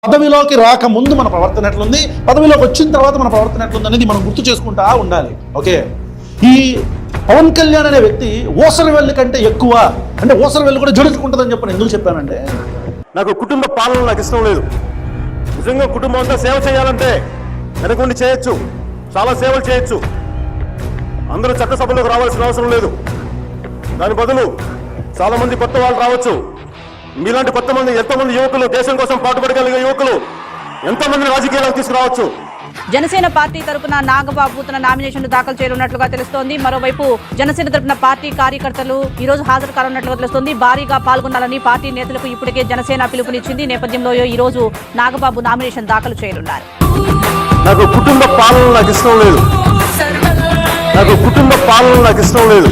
పదవిలోకి రాకముందు మన ప్రవర్తన ఎట్లుంది, పదవిలోకి వచ్చిన తర్వాత మన ప్రవర్తన ఎట్లుంది అనేది మనం గుర్తు చేసుకుంటా ఉండాలి. ఓకే, ఈ పవన్ కళ్యాణ్ అనే వ్యక్తి ఓసరవెల్లి కంటే ఎక్కువ, అంటే ఓసరవెల్లి కూడా జడుచుకుంటుందని చెప్పి ఎందుకు చెప్పానంటే, నాకు కుటుంబ పాలన నాకు ఇష్టం లేదు. నిజంగా కుటుంబం అంతా సేవ చేయాలంటే వెనకుండి చేయొచ్చు, చాలా సేవలు చేయొచ్చు. అందరూ చట్టసభలోకి రావాల్సిన అవసరం లేదు. దాని బదులు చాలా మంది కొత్త వాళ్ళు రావచ్చు. మీలాంటి ఎంతమంది యువకులు, దేశం కోసం పాటుపడగలిగే యువకులు ఎంతమంది రాజకీయాలకు తీసుకురావచ్చు. జనసేన పార్టీ తరపున నాగబాబు తన నామినేషన్ దాఖలు చేయనున్నట్లుగా తెలుస్తోంది. మరోవైపు జనసేన తరపున పార్టీ కార్యకర్తలు ఈ రోజు హాజరు కానున్నట్లుగా తెలుస్తోంది. భారీగా పాల్గొనాలని పార్టీ నేతలకు ఇప్పటికే జనసేన పిలుపునిచ్చింది. నేపథ్యంలో ఈ రోజు నాగబాబు నామినేషన్ దాఖలు చేయనున్నారు. నాకు కుటుంబ పాలన నాకు ఇష్టం లేదు.